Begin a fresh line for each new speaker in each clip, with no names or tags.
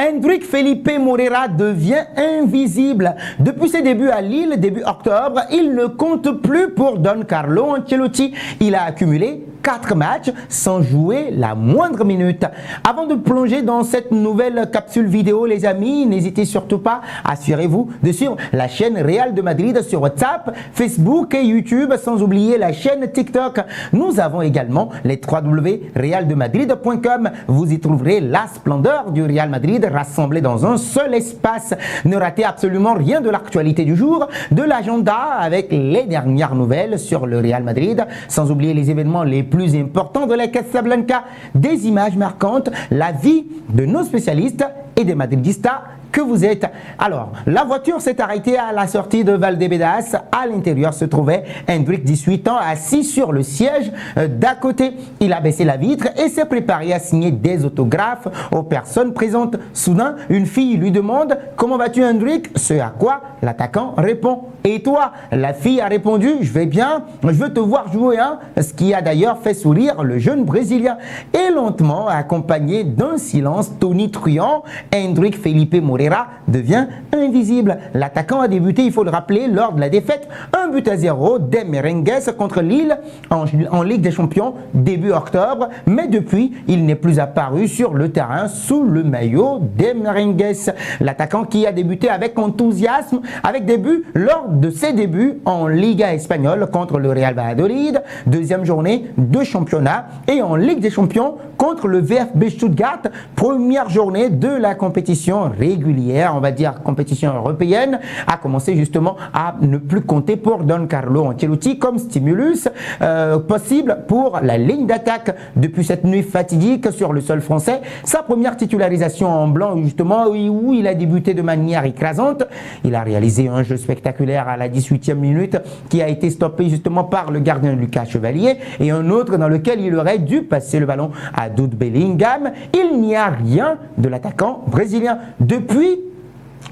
Hendrik Felipe Moreira devient invisible. Depuis ses débuts à Lille, début octobre, il ne compte plus pour Don Carlo Ancelotti. Il a accumulé 4 matchs sans jouer la moindre minute. Avant de plonger dans cette nouvelle capsule vidéo, les amis, n'hésitez surtout pas, assurez-vous de suivre la chaîne Real de Madrid sur WhatsApp, Facebook et YouTube, sans oublier la chaîne TikTok. Nous avons également les www.realdemadrid.com. Vous y trouverez la splendeur du Real Madrid rassemblée dans un seul espace. Ne ratez absolument rien de l'actualité du jour, de l'agenda avec les dernières nouvelles sur le Real Madrid, sans oublier les événements les plus importants de la Casablanca, des images marquantes, la vie de nos spécialistes et des madridistas que vous êtes. Alors, la voiture s'est arrêtée à la sortie de Valdebebas. À l'intérieur se trouvait Hendrik, 18 ans, assis sur le siège d'à côté. Il a baissé la vitre et s'est préparé à signer des autographes aux personnes présentes. Soudain, une fille lui demande « Comment vas-tu, Hendrik ?» Ce à quoi l'attaquant répond « Et toi ?» La fille a répondu « Je vais bien, je veux te voir jouer, hein ?» Ce qui a d'ailleurs fait sourire le jeune Brésilien. Et lentement, accompagné d'un silence tonitruant, Hendrik Felipe Moreira devient invisible. L'attaquant a débuté, il faut le rappeler, lors de la défaite 1-0 des Merengues contre Lille en Ligue des Champions début octobre, mais depuis, il n'est plus apparu sur le terrain sous le maillot des Merengues. L'attaquant qui a débuté avec enthousiasme, avec des buts lors de ses débuts en Liga espagnole contre le Real Valladolid, deuxième journée de championnat, et en Ligue des Champions contre le VfB Stuttgart, première journée de la compétition régulière, on va dire compétition européenne, a commencé justement à ne plus compter pour Don Carlo Ancelotti comme stimulus possible pour la ligne d'attaque. Depuis cette nuit fatidique sur le sol français, sa première titularisation en blanc justement, où il a débuté de manière écrasante. Il a réalisé un jeu spectaculaire à la 18e minute qui a été stoppé justement par le gardien Lucas Chevalier, et un autre dans lequel il aurait dû passer le ballon à Jude Bellingham. Il n'y a rien de l'attaquant brésilien. Depuis,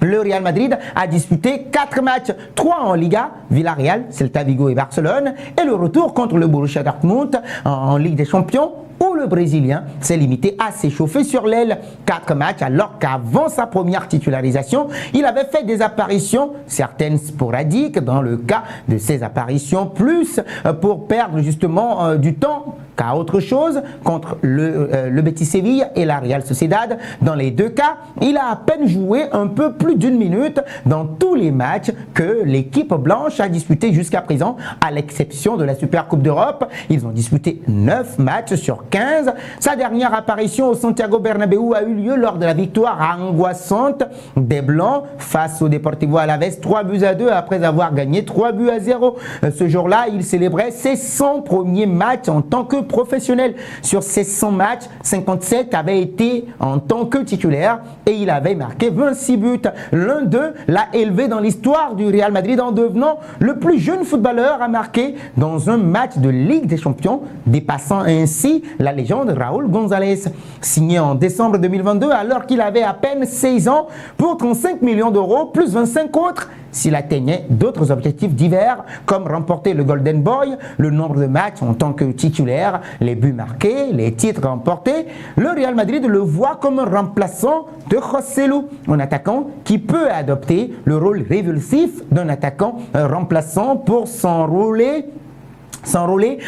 le Real Madrid a disputé 4 matchs, 3 en Liga, Villarreal, Celta Vigo et Barcelone, et le retour contre le Borussia Dortmund en Ligue des Champions, où le Brésilien s'est limité à s'échauffer sur l'aile. 4 matchs, alors qu'avant sa première titularisation, il avait fait des apparitions, certaines sporadiques, dans le cas de ses apparitions, plus pour perdre justement du temps qu'à autre chose, contre le Betis Séville et la Real Sociedad. Dans les deux cas, il a à peine joué un peu plus d'une minute dans tous les matchs que l'équipe blanche a disputé jusqu'à présent, à l'exception de la Super Coupe d'Europe. Ils ont disputé 9 matchs sur 15. Sa dernière apparition au Santiago Bernabéu a eu lieu lors de la victoire angoissante des Blancs face au Deportivo Alavés, 3-2 après avoir gagné 3-0. Ce jour-là, il célébrait ses 100 premiers matchs en tant que professionnel. Sur ces 100 matchs, 57 avaient été en tant que titulaire et il avait marqué 26 buts. L'un d'eux l'a élevé dans l'histoire du Real Madrid en devenant le plus jeune footballeur à marquer dans un match de Ligue des Champions, dépassant ainsi la légende Raúl González. Signé en décembre 2022 alors qu'il avait à peine 16 ans pour 35 millions d'euros plus 25 autres s'il atteignait d'autres objectifs divers comme remporter le Golden Boy, le nombre de matchs en tant que titulaire, les buts marqués, les titres remportés. Le Real Madrid le voit comme un remplaçant de Joselu, un attaquant qui peut adopter le rôle révulsif d'un attaquant remplaçant pour s'enrôler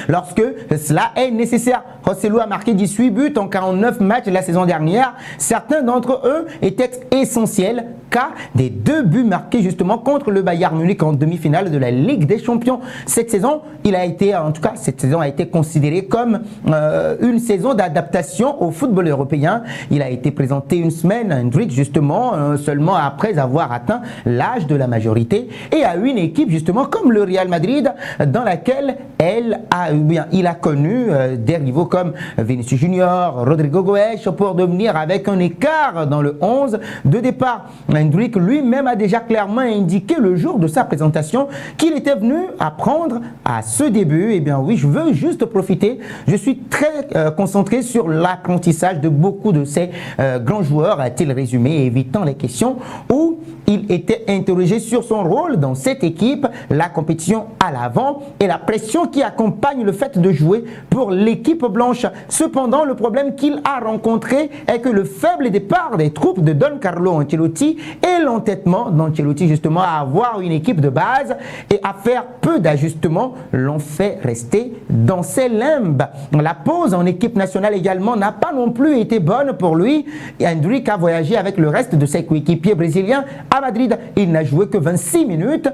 lorsque cela est nécessaire. Joselu a marqué 18 buts en 49 matchs la saison dernière. Certains d'entre eux étaient essentiels, cas des 2 buts marqués justement contre le Bayern Munich en demi-finale de la Ligue des Champions. Cette saison, cette saison a été considérée comme une saison d'adaptation au football européen. Il a été présenté une semaine à Hendrik justement, seulement après avoir atteint l'âge de la majorité, et à une équipe justement comme le Real Madrid dans laquelle il a connu des rivaux comme Vinicius Junior, Rodrigo Goes pour devenir avec un écart dans le 11 de départ. Hendrik lui-même a déjà clairement indiqué le jour de sa présentation qu'il était venu apprendre à ce début. Eh bien oui, je veux juste profiter. Je suis très concentré sur l'apprentissage de beaucoup de ces grands joueurs, a-t-il résumé, évitant les questions où il était interrogé sur son rôle dans cette équipe, la compétition à l'avant et la pression qui accompagne le fait de jouer pour l'équipe blanche. Cependant, le problème qu'il a rencontré est que le faible départ des troupes de Don Carlo Ancelotti et l'entêtement d'Ancelotti justement à avoir une équipe de base et à faire peu d'ajustements l'ont fait rester dans ses limbes. La pause en équipe nationale également n'a pas non plus été bonne pour lui. Endrick a voyagé avec le reste de ses coéquipiers brésiliens à Madrid. Il n'a joué que 26 minutes.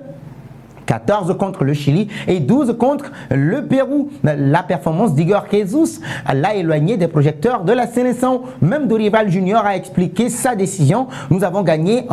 14 contre le Chili et 12 contre le Pérou. La performance d'Igor Jesus l'a éloigné des projecteurs de la sélection. Même Dorival Junior a expliqué sa décision. Nous avons gagné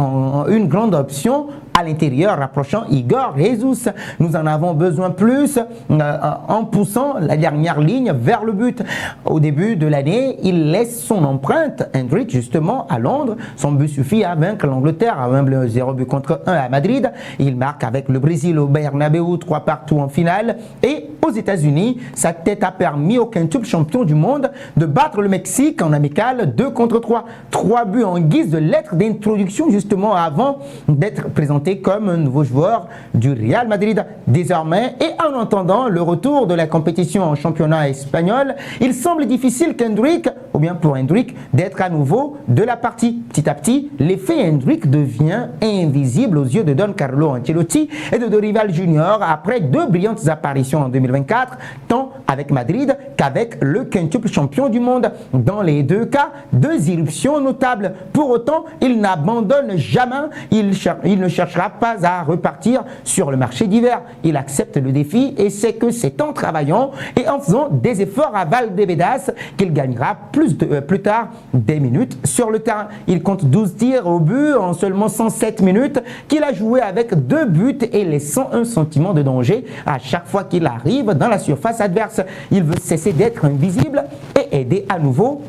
une grande option à l'intérieur, rapprochant Igor Jesus. Nous en avons besoin plus en poussant la dernière ligne vers le but. Au début de l'année, il laisse son empreinte, Endrick, justement, à Londres. Son but suffit à vaincre l'Angleterre à 0 but contre 1 à Madrid. Il marque avec le Brésil au Bernabéu 3-2 en finale. Et aux États-Unis, sa tête a permis au quintuple champion du monde de battre le Mexique en amical 2 contre 3. 3 buts en guise de lettre d'introduction, justement, avant d'être présenté comme un nouveau joueur du Real Madrid. Désormais, et en entendant le retour de la compétition en championnat espagnol, il semble difficile qu'Endrick, ou bien pour Endrick, d'être à nouveau de la partie. Petit à petit, l'effet Endrick devient invisible aux yeux de Don Carlo Ancelotti et de Dorival Junior après 2 brillantes apparitions en 2024, tant avec Madrid qu'avec le quintuple champion du monde. Dans les deux cas, 2 irruptions notables. Pour autant, il n'abandonne jamais, il ne cherchera pas à repartir sur le marché d'hiver. Il accepte le défi et sait que c'est en travaillant et en faisant des efforts à Valdebebas qu'il gagnera plus tard des minutes sur le terrain. Il compte 12 tirs au but en seulement 107 minutes qu'il a joué avec 2 buts et laissant un sentiment de danger à chaque fois qu'il arrive dans la surface adverse. Il veut cesser d'être invisible et aider à nouveau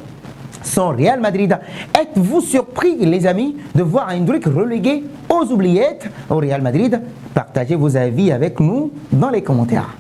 son Real Madrid. Êtes-vous surpris, les amis, de voir Endrick relégué aux oubliettes au Real Madrid? Partagez vos avis avec nous dans les commentaires.